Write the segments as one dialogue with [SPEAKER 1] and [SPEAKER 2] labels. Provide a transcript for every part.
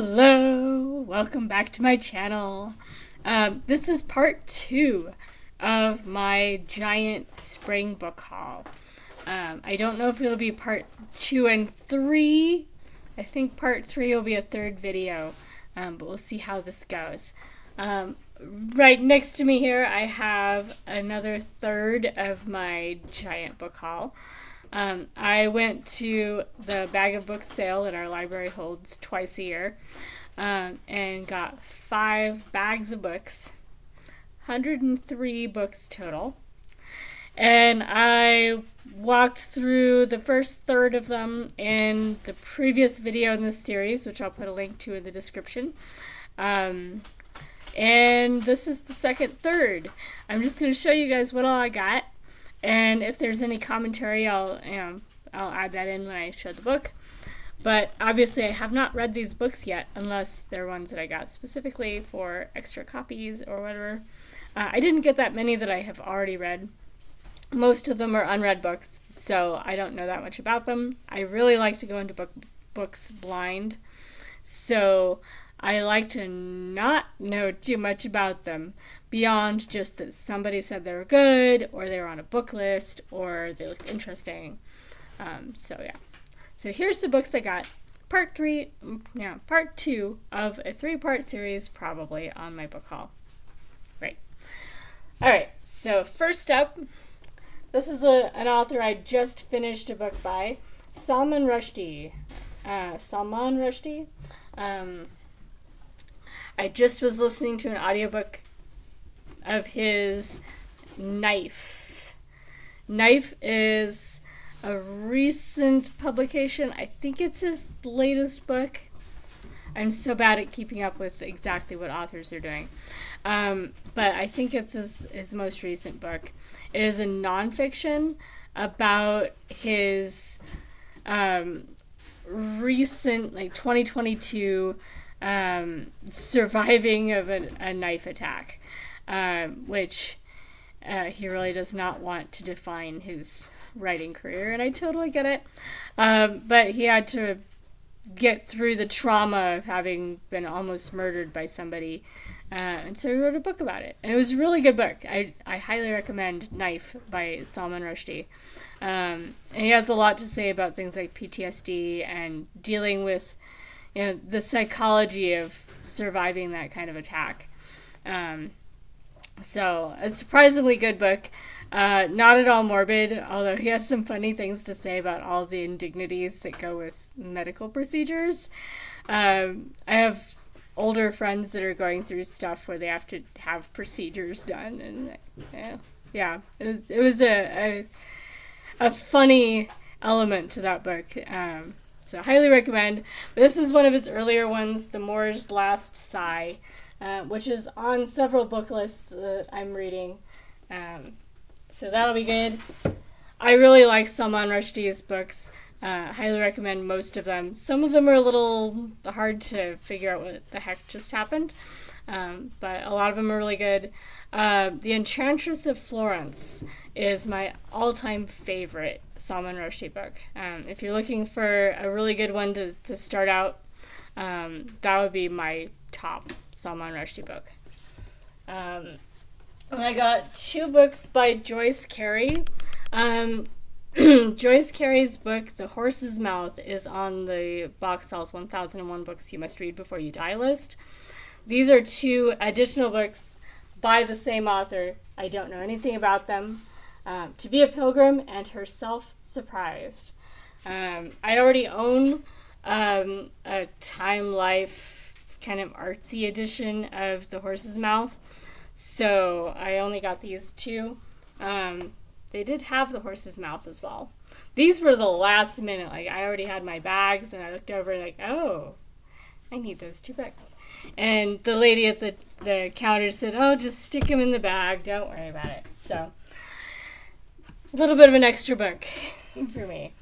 [SPEAKER 1] Hello, welcome back to my channel. This is part 2 of my giant spring book haul. I don't know if it'll be part 2 and 3. I think part 3 will be a third video, but we'll see how this goes. Right next to me here, I have another third of my giant book haul. I went to the Bag of Books sale that our library holds twice a year, and got 5 bags of books, 103 books total. And I walked through the first third of them in the previous video in this series, which I'll put a link to in the description. And this is the second third. I'm just going to show you guys what all I got. And if there's any commentary, I'll add that in when I show the book. But obviously I have not read these books yet, unless they're ones that I got specifically for extra copies or whatever. I didn't get that many that I have already read. Most of them are unread books, so I don't know that much about them. I really like to go into books blind, so I like to not know too much about them beyond just that somebody said they were good, or they were on a book list, or they looked interesting. So yeah. So here's the books I got. Part 2 of a 3-part series, probably, on my book haul. Right. Alright, so first up, this is an author I just finished a book by, Salman Rushdie. I just was listening to an audiobook of his Knife. Knife is a recent publication. I think it's his latest book. I'm so bad at keeping up with exactly what authors are doing. But I think it's his most recent book. It is a nonfiction about his recent, 2022, surviving of a knife attack, which he really does not want to define his writing career, and I totally get it. But he had to get through the trauma of having been almost murdered by somebody, and so he wrote a book about it. And it was a really good book. I highly recommend Knife by Salman Rushdie. And he has a lot to say about things like PTSD and dealing with the psychology of surviving that kind of attack. So, a surprisingly good book. Not at all morbid, although he has some funny things to say about all the indignities that go with medical procedures. I have older friends that are going through stuff where they have to have procedures done, and it was a funny element to that book. So highly recommend. But this is one of his earlier ones, The Moor's Last Sigh, which is on several book lists that I'm reading. So that'll be good. I really like Salman Rushdie's books. Highly recommend most of them. Some of them are a little hard to figure out what the heck just happened, but a lot of them are really good. The Enchantress of Florence is my all-time favorite Salman Rushdie book. If you're looking for a really good one to start out, that would be my top Salman Rushdie book. And I got 2 books by Joyce Carey. Joyce Carey's book, The Horse's Mouth, is on the Boxall's 1001 Books You Must Read Before You Die list. These are 2 additional books by the same author. I don't know anything about them. To Be a Pilgrim and Herself Surprised. I already own a Time Life kind of artsy edition of The Horse's Mouth, so I only got these 2. They did have The Horse's Mouth as well. These were the last minute. I already had my bags, and I looked over and oh, I need those 2 books. And the lady at the counter said, oh, just stick them in the bag. Don't worry about it. So, a little bit of an extra book for me.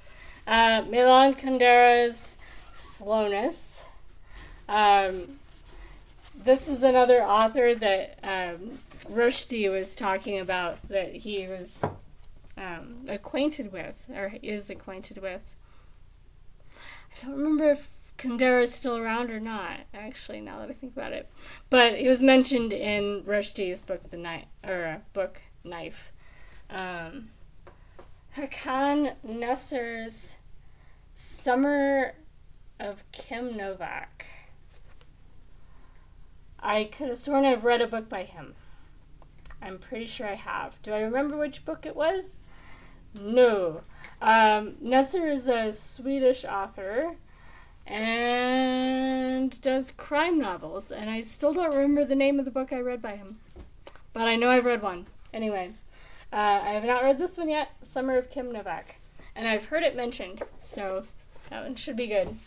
[SPEAKER 1] Milan Kundera's Slowness. This is another author that Rushdie was talking about, that he was acquainted with, or is acquainted with. I don't remember if Kundera is still around or not, actually, now that I think about it. But he was mentioned in Rushdie's book, book Knife. Hakan Nasser's Summer of Kim Novak. I could have sworn I've read a book by him. I'm pretty sure I have. Do I remember which book it was? No. Nasser is a Swedish author and does crime novels, and I still don't remember the name of the book I read by him. But I know I've read one. Anyway, I have not read this one yet, Summer of Kim Novak. And I've heard it mentioned, so that one should be good.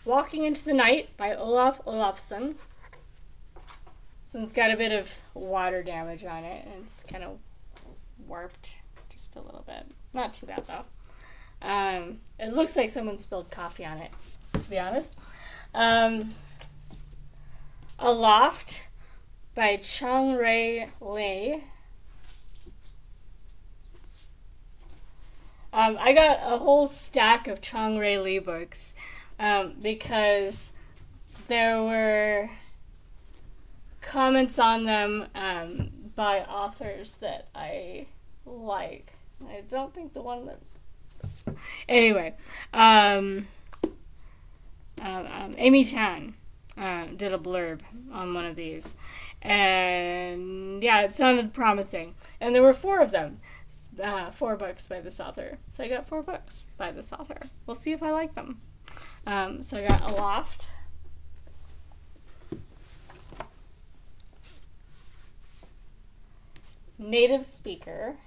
[SPEAKER 1] Walking into the Night by Olaf Olafsson. This one's got a bit of water damage on it, and it's kind of warped just a little bit. Not too bad, though. It looks like someone spilled coffee on it, to be honest. Aloft by Chang-Rae Lee. I got a whole stack of Chang-Rae Lee books because there were comments on them by authors that I like. I don't think the one that... Anyway, Amy Tan did a blurb on one of these. And yeah, it sounded promising. And there were 4 of them. 4 books by this author. So I got 4 books by this author. We'll see if I like them. So I got Aloft. Native Speaker.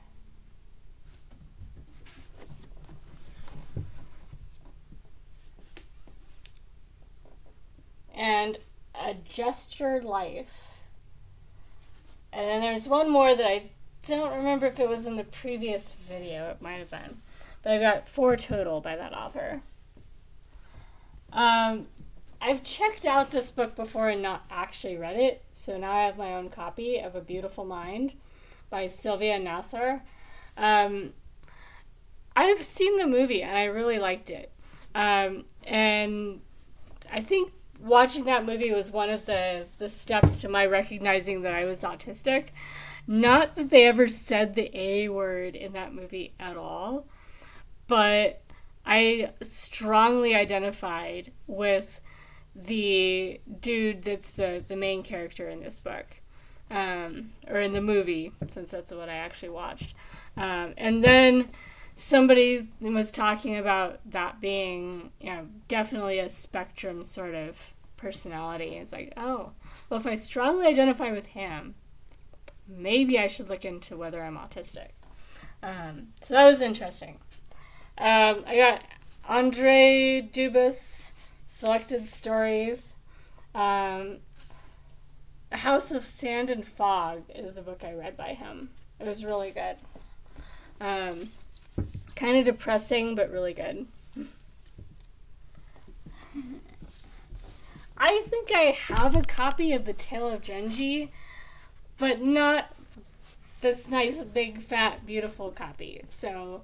[SPEAKER 1] And Adjust Your Life. And then there's one more that I don't remember if it was in the previous video. It might have been. But I got 4 total by that author. I've checked out this book before and not actually read it. So now I have my own copy of A Beautiful Mind by Sylvia Nasar. I've seen the movie and I really liked it. And I think watching that movie was one of the steps to my recognizing that I was autistic. Not that they ever said the A word in that movie at all, but I strongly identified with the dude that's the main character in this book, or in the movie, since that's what I actually watched. And then somebody was talking about that being, definitely a spectrum sort of personality. It's like, oh, well, if I strongly identify with him, maybe I should look into whether I'm autistic. So that was interesting. I got Andre Dubus Selected Stories. House of Sand and Fog is the book I read by him. It was really good. Kind of depressing, but really good. I think I have a copy of The Tale of Genji, but not this nice, big, fat, beautiful copy. So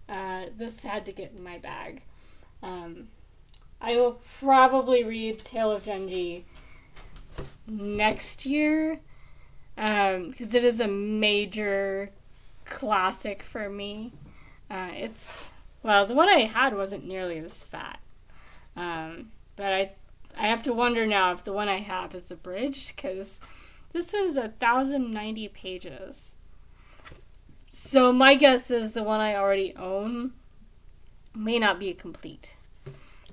[SPEAKER 1] this had to get in my bag. I will probably read Tale of Genji next year, because it is a major classic for me. The one I had wasn't nearly this fat. But I have to wonder now if the one I have is abridged, because this one is 1,090 pages. So my guess is the one I already own may not be complete.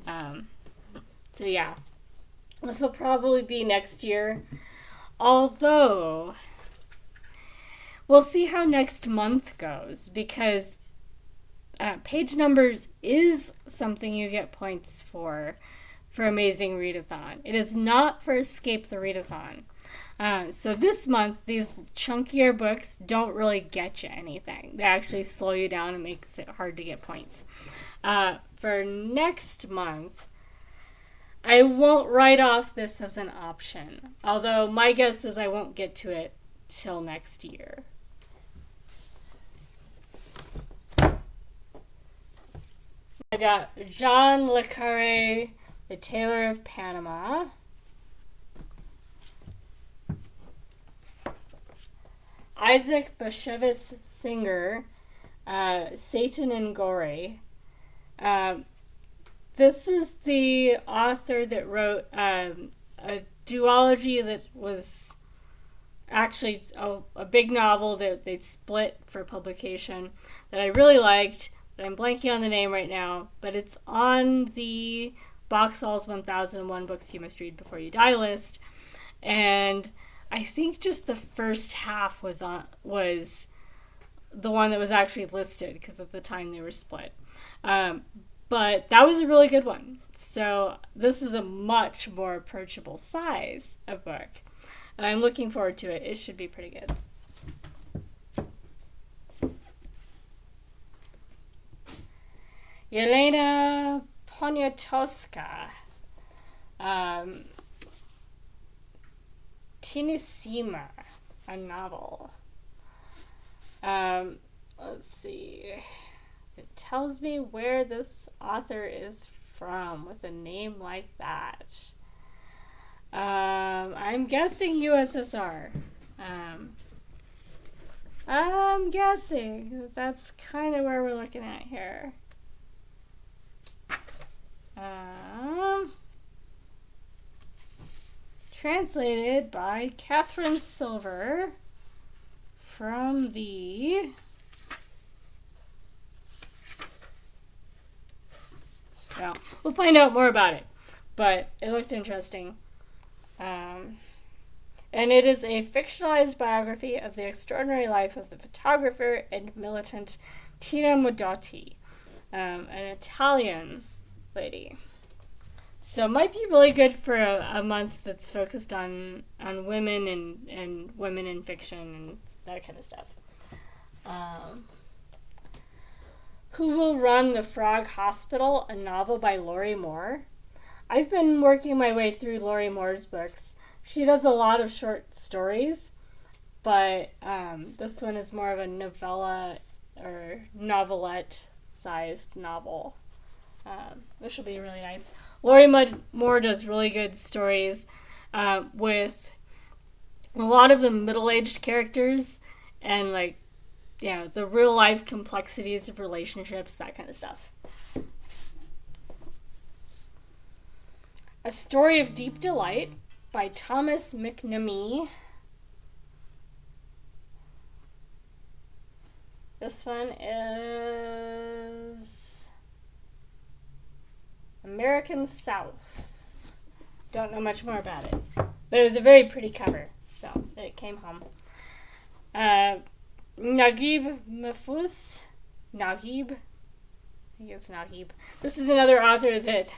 [SPEAKER 1] So yeah, this will probably be next year. Although, we'll see how next month goes, because page numbers is something you get points for Amazing Readathon. It is not for Escape the Readathon. So this month, these chunkier books don't really get you anything. They actually slow you down and makes it hard to get points. For next month, I won't write off this as an option. Although my guess is I won't get to it till next year. I got John le Carré, The Tailor of Panama. Isaac Bashevis Singer, Satan and Gore. This is the author that wrote a duology that was actually a big novel that they'd split for publication that I really liked. I'm blanking on the name right now, but it's on the Boxall's 1001 Books You Must Read Before You Die list. And I think just the first half was the one that was actually listed because at the time they were split. But that was a really good one. So this is a much more approachable size of book. And I'm looking forward to it. It should be pretty good. Yelena Poniatowska. Tinasima, a novel. Let's see. It tells me where this author is from with a name like that. I'm guessing USSR. I'm guessing that's kind of where we're looking at here. Translated by Catherine Silver from the well, we'll find out more about it, but it looked interesting. And it is a fictionalized biography of the extraordinary life of the photographer and militant Tina Modotti, an Italian lady. So it might be really good for a month that's focused on women and women in fiction and that kind of stuff. Who Will Run the Frog Hospital, a novel by Lori Moore. I've been working my way through Lori Moore's books. She does a lot of short stories, but this one is more of a novella or novelette-sized novel. This will be really nice. Lori Moore does really good stories with a lot of the middle-aged characters and the real-life complexities of relationships, that kind of stuff. A Story of Deep Delight by Thomas McNamee. This one is American South. Don't know much more about it. But it was a very pretty cover, so it came home. Naguib Mahfouz. Naguib. I think it's Naguib. This is another author that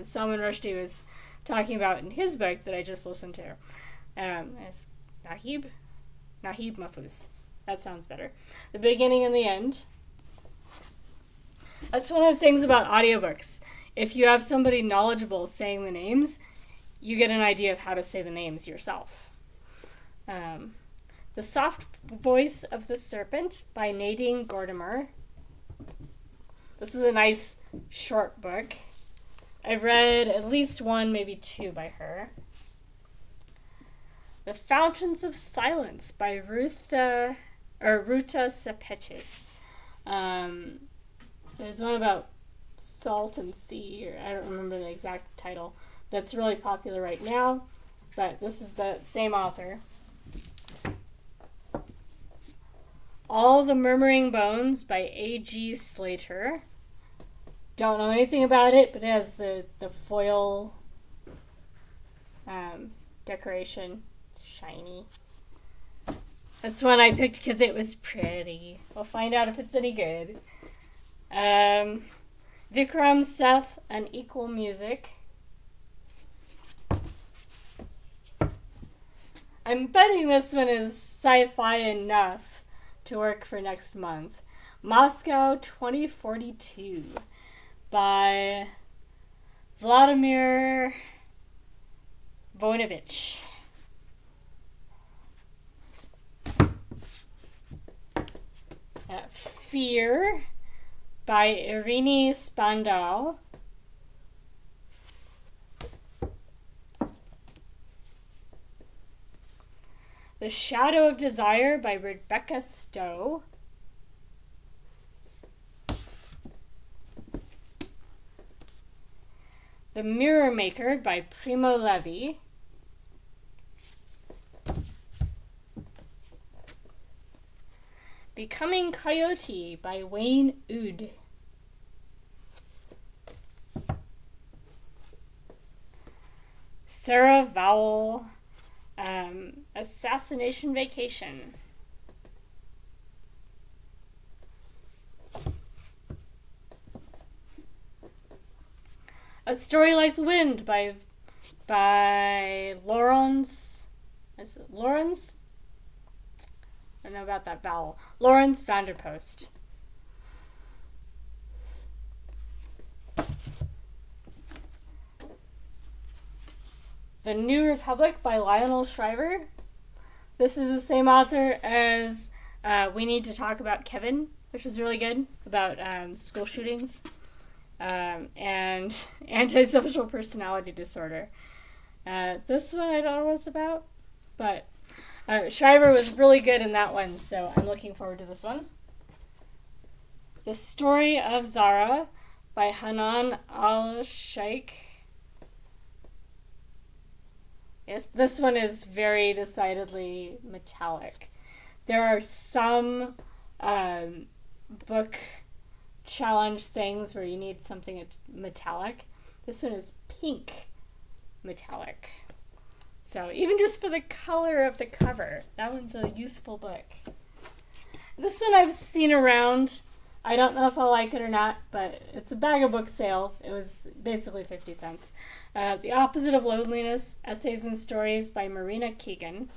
[SPEAKER 1] Salman Rushdie was talking about in his book that I just listened to. It's Naguib Mahfouz. That sounds better. The Beginning and the End. That's one of the things about audiobooks. If you have somebody knowledgeable saying the names, you get an idea of how to say the names yourself. The Soft Voice of the Serpent by Nadine Gordimer. This is a nice short book. I've read at least one, maybe two by her. The Fountains of Silence by Ruta Sepetys. There's one about salt and sea, or I don't remember the exact title, that's really popular right now, but this is the same author. All the Murmuring Bones by A.G. Slater. Don't know anything about it, but it has the foil decoration. It's shiny. That's one I picked because it was pretty. We'll find out if it's any good. Vikram Seth, Unequal Music. I'm betting this one is sci-fi enough to work for next month. Moscow 2042 by Vladimir Voinovich. Fear by Irini Spandau. The Shadow of Desire by Rebecca Stowe. The Mirror Maker by Primo Levi. Becoming Coyote by Wayne Oud. Sarah Vowell, Assassination Vacation. A Story Like the Wind by Laurens. Is it Laurens? I don't know about that vowel. Laurens Vanderpost. The New Republic by Lionel Shriver. This is the same author as We Need to Talk About Kevin, which was really good, about school shootings and antisocial personality disorder. This one I don't know what it's about, but Shriver was really good in that one, so I'm looking forward to this one. The Story of Zara by Hanan Al-Sheikh. Yes, this one is very decidedly metallic. There are some book challenge things where you need something metallic. This one is pink metallic. So even just for the color of the cover, that one's a useful book. This one I've seen around. I don't know if I'll like it or not, but it's a bag of book sale. It was basically 50 cents. The Opposite of Loneliness, Essays and Stories by Marina Keegan.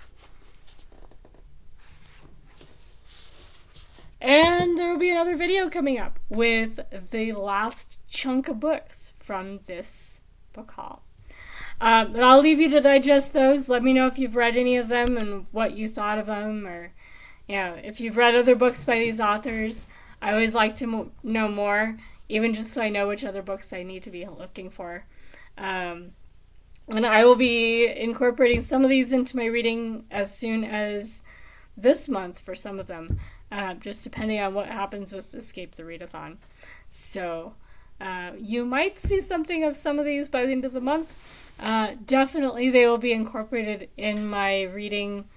[SPEAKER 1] And there will be another video coming up with the last chunk of books from this book haul. But I'll leave you to digest those. Let me know if you've read any of them and what you thought of them, or if you've read other books by these authors. I always like to know more, even just so I know which other books I need to be looking for. And I will be incorporating some of these into my reading as soon as this month for some of them, just depending on what happens with Escape the Readathon. So you might see something of some of these by the end of the month. Definitely they will be incorporated in my reading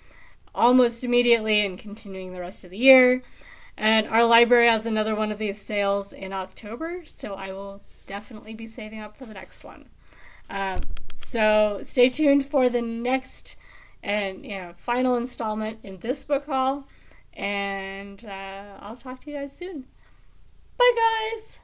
[SPEAKER 1] almost immediately and continuing the rest of the year. And our library has another one of these sales in October, so I will definitely be saving up for the next one. So stay tuned for the next and final installment in this book haul, and I'll talk to you guys soon. Bye, guys!